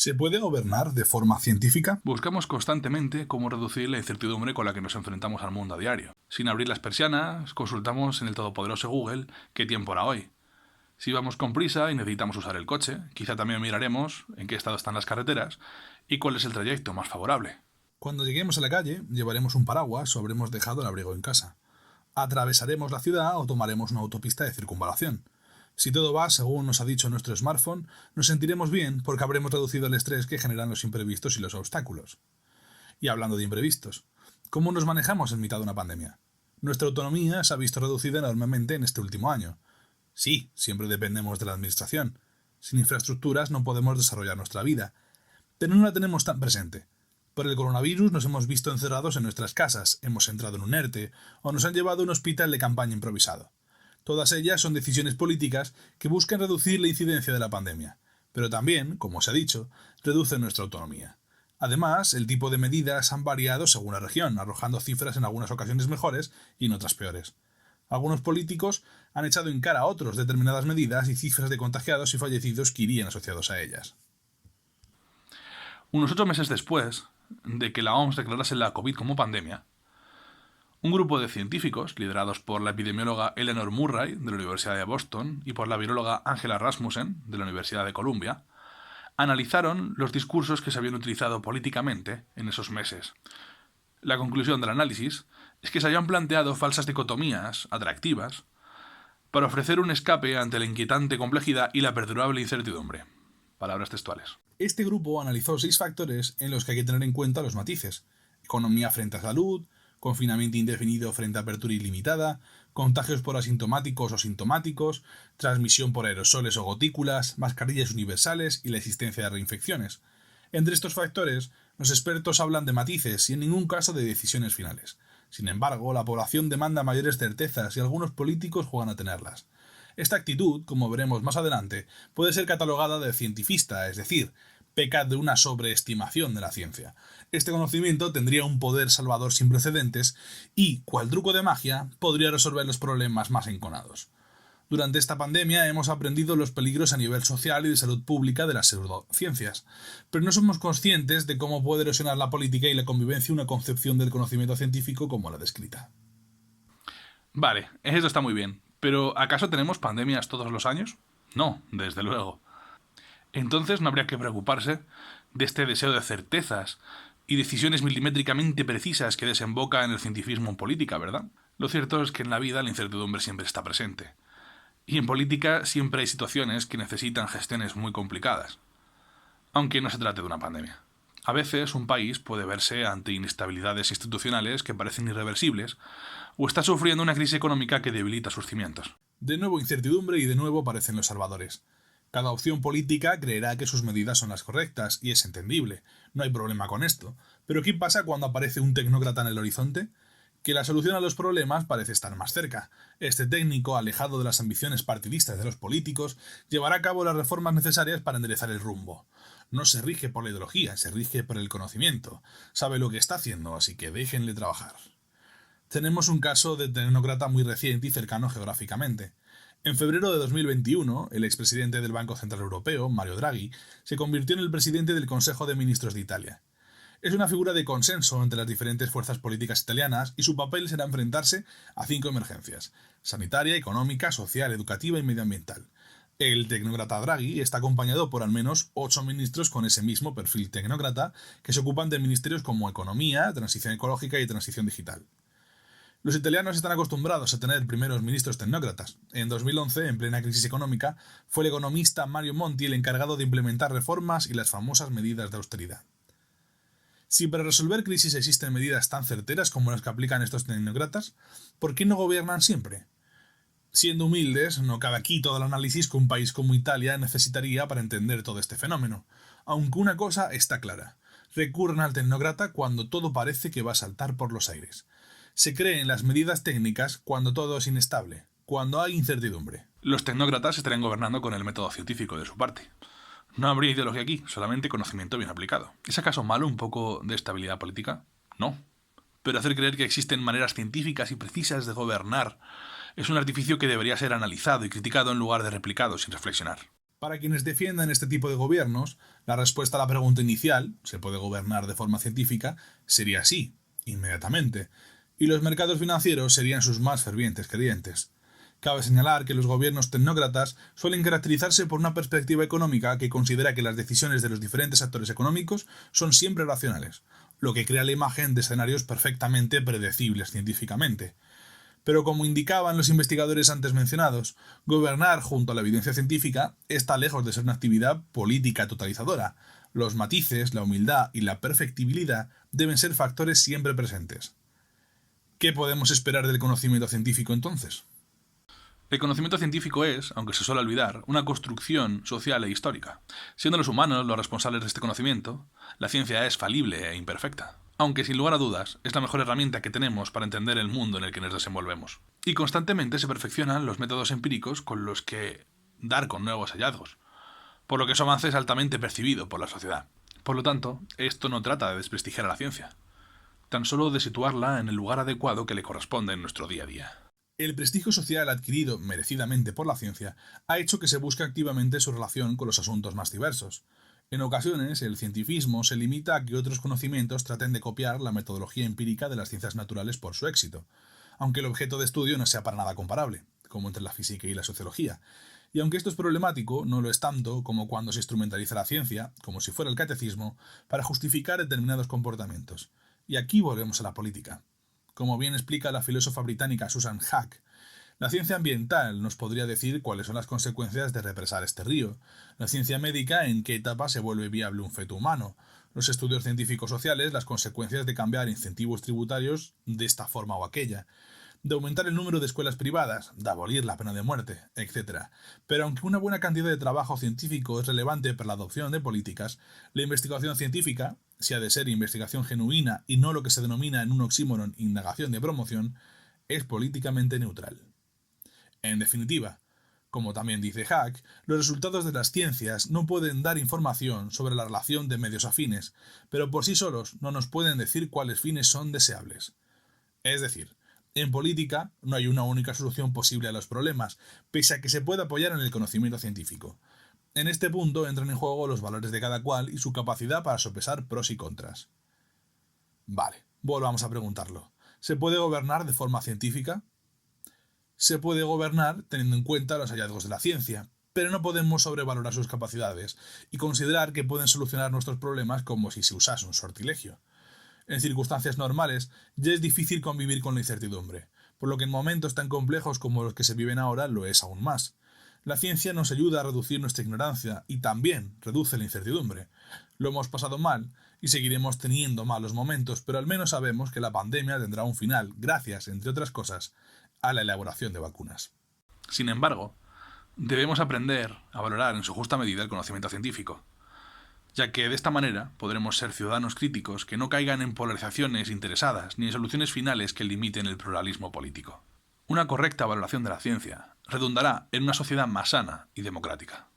¿Se puede gobernar de forma científica? Buscamos constantemente cómo reducir la incertidumbre con la que nos enfrentamos al mundo a diario. Sin abrir las persianas, consultamos en el todopoderoso Google qué tiempo hará hoy. Si vamos con prisa y necesitamos usar el coche, quizá también miraremos en qué estado están las carreteras y cuál es el trayecto más favorable. Cuando lleguemos a la calle, llevaremos un paraguas o habremos dejado el abrigo en casa. Atravesaremos la ciudad o tomaremos una autopista de circunvalación. Si todo va según nos ha dicho nuestro smartphone, nos sentiremos bien porque habremos reducido el estrés que generan los imprevistos y los obstáculos. Y hablando de imprevistos, ¿cómo nos manejamos en mitad de una pandemia? Nuestra autonomía se ha visto reducida enormemente en este último año. Sí, siempre dependemos de la administración. Sin infraestructuras no podemos desarrollar nuestra vida, pero no la tenemos tan presente. Por el coronavirus nos hemos visto encerrados en nuestras casas, hemos entrado en un ERTE o nos han llevado a un hospital de campaña improvisado. Todas ellas son decisiones políticas que buscan reducir la incidencia de la pandemia, pero también, como se ha dicho, reducen nuestra autonomía. Además, el tipo de medidas han variado según la región, arrojando cifras en algunas ocasiones mejores y en otras peores. Algunos políticos han echado en cara a otros determinadas medidas y cifras de contagiados y fallecidos que irían asociados a ellas. Unos 8 meses después de que la OMS declarase la COVID como pandemia, un grupo de científicos, liderados por la epidemióloga Eleanor Murray, de la Universidad de Boston, y por la viróloga Angela Rasmussen, de la Universidad de Columbia, analizaron los discursos que se habían utilizado políticamente en esos meses. La conclusión del análisis es que se habían planteado falsas dicotomías atractivas para ofrecer un escape ante la inquietante complejidad y la perdurable incertidumbre. Palabras textuales. Este grupo analizó 6 factores en los que hay que tener en cuenta los matices: economía frente a salud, confinamiento indefinido frente a apertura ilimitada, contagios por asintomáticos o sintomáticos, transmisión por aerosoles o gotículas, mascarillas universales y la existencia de reinfecciones. Entre estos factores, los expertos hablan de matices y en ningún caso de decisiones finales. Sin embargo, la población demanda mayores certezas y algunos políticos juegan a tenerlas. Esta actitud, como veremos más adelante, puede ser catalogada de cientifista, es decir, peca de una sobreestimación de la ciencia. Este conocimiento tendría un poder salvador sin precedentes y, cual truco de magia, podría resolver los problemas más enconados. Durante esta pandemia hemos aprendido los peligros a nivel social y de salud pública de las pseudociencias, pero no somos conscientes de cómo puede erosionar la política y la convivencia una concepción del conocimiento científico como la descrita. Vale, eso está muy bien, pero ¿acaso tenemos pandemias todos los años? No, desde luego. Entonces no habría que preocuparse de este deseo de certezas y decisiones milimétricamente precisas que desemboca en el cientifismo en política, ¿verdad? Lo cierto es que en la vida la incertidumbre siempre está presente. Y en política siempre hay situaciones que necesitan gestiones muy complicadas, aunque no se trate de una pandemia. A veces un país puede verse ante inestabilidades institucionales que parecen irreversibles o está sufriendo una crisis económica que debilita sus cimientos. De nuevo incertidumbre y de nuevo aparecen los salvadores. Cada opción política creerá que sus medidas son las correctas, y es entendible, no hay problema con esto. Pero ¿qué pasa cuando aparece un tecnócrata en el horizonte? Que la solución a los problemas parece estar más cerca. Este técnico, alejado de las ambiciones partidistas de los políticos, llevará a cabo las reformas necesarias para enderezar el rumbo. No se rige por la ideología, se rige por el conocimiento. Sabe lo que está haciendo, así que déjenle trabajar. Tenemos un caso de tecnócrata muy reciente y cercano geográficamente. En febrero de 2021, el expresidente del Banco Central Europeo, Mario Draghi, se convirtió en el presidente del Consejo de Ministros de Italia. Es una figura de consenso entre las diferentes fuerzas políticas italianas y su papel será enfrentarse a 5 emergencias: sanitaria, económica, social, educativa y medioambiental. El tecnócrata Draghi está acompañado por al menos 8 ministros con ese mismo perfil tecnócrata que se ocupan de ministerios como economía, transición ecológica y transición digital. Los italianos están acostumbrados a tener primeros ministros tecnócratas. En 2011, en plena crisis económica, fue el economista Mario Monti el encargado de implementar reformas y las famosas medidas de austeridad. Si para resolver crisis existen medidas tan certeras como las que aplican estos tecnócratas, ¿por qué no gobiernan siempre? Siendo humildes, no cabe aquí todo el análisis que un país como Italia necesitaría para entender todo este fenómeno. Aunque una cosa está clara: recurren al tecnócrata cuando todo parece que va a saltar por los aires. Se creen las medidas técnicas cuando todo es inestable, cuando hay incertidumbre. Los tecnócratas estarían gobernando con el método científico de su parte. No habría ideología aquí, solamente conocimiento bien aplicado. ¿Es acaso malo un poco de estabilidad política? No. Pero hacer creer que existen maneras científicas y precisas de gobernar es un artificio que debería ser analizado y criticado en lugar de replicado sin reflexionar. Para quienes defiendan este tipo de gobiernos, la respuesta a la pregunta inicial, ¿se puede gobernar de forma científica?, sería sí, inmediatamente, y los mercados financieros serían sus más fervientes creyentes. Cabe señalar que los gobiernos tecnócratas suelen caracterizarse por una perspectiva económica que considera que las decisiones de los diferentes actores económicos son siempre racionales, lo que crea la imagen de escenarios perfectamente predecibles científicamente. Pero como indicaban los investigadores antes mencionados, gobernar junto a la evidencia científica está lejos de ser una actividad política totalizadora. Los matices, la humildad y la perfectibilidad deben ser factores siempre presentes. ¿Qué podemos esperar del conocimiento científico entonces? El conocimiento científico es, aunque se suele olvidar, una construcción social e histórica. Siendo los humanos los responsables de este conocimiento, la ciencia es falible e imperfecta. Aunque sin lugar a dudas es la mejor herramienta que tenemos para entender el mundo en el que nos desenvolvemos. Y constantemente se perfeccionan los métodos empíricos con los que dar con nuevos hallazgos, por lo que su avance es altamente percibido por la sociedad. Por lo tanto, esto no trata de desprestigiar a la ciencia, tan solo de situarla en el lugar adecuado que le corresponde en nuestro día a día. El prestigio social adquirido merecidamente por la ciencia ha hecho que se busque activamente su relación con los asuntos más diversos. En ocasiones, el cientifismo se limita a que otros conocimientos traten de copiar la metodología empírica de las ciencias naturales por su éxito, aunque el objeto de estudio no sea para nada comparable, como entre la física y la sociología. Y aunque esto es problemático, no lo es tanto como cuando se instrumentaliza la ciencia, como si fuera el catecismo, para justificar determinados comportamientos. Y aquí volvemos a la política. Como bien explica la filósofa británica Susan Hack, la ciencia ambiental nos podría decir cuáles son las consecuencias de represar este río, la ciencia médica en qué etapa se vuelve viable un feto humano, los estudios científicos sociales las consecuencias de cambiar incentivos tributarios de esta forma o aquella, de aumentar el número de escuelas privadas, de abolir la pena de muerte, etc. Pero aunque una buena cantidad de trabajo científico es relevante para la adopción de políticas, la investigación científica, si ha de ser investigación genuina y no lo que se denomina en un oxímoron indagación de promoción, es políticamente neutral. En definitiva, como también dice Hack, los resultados de las ciencias no pueden dar información sobre la relación de medios afines, pero por sí solos no nos pueden decir cuáles fines son deseables. Es decir, en política no hay una única solución posible a los problemas, pese a que se pueda apoyar en el conocimiento científico. En este punto entran en juego los valores de cada cual y su capacidad para sopesar pros y contras. Vale, volvamos a preguntarlo. ¿Se puede gobernar de forma científica? Se puede gobernar teniendo en cuenta los hallazgos de la ciencia, pero no podemos sobrevalorar sus capacidades y considerar que pueden solucionar nuestros problemas como si se usase un sortilegio. En circunstancias normales, ya es difícil convivir con la incertidumbre, por lo que en momentos tan complejos como los que se viven ahora lo es aún más. La ciencia nos ayuda a reducir nuestra ignorancia y también reduce la incertidumbre. Lo hemos pasado mal y seguiremos teniendo malos momentos, pero al menos sabemos que la pandemia tendrá un final, gracias, entre otras cosas, a la elaboración de vacunas. Sin embargo, debemos aprender a valorar en su justa medida el conocimiento científico, ya que de esta manera podremos ser ciudadanos críticos que no caigan en polarizaciones interesadas ni en soluciones finales que limiten el pluralismo político. Una correcta valoración de la ciencia redundará en una sociedad más sana y democrática.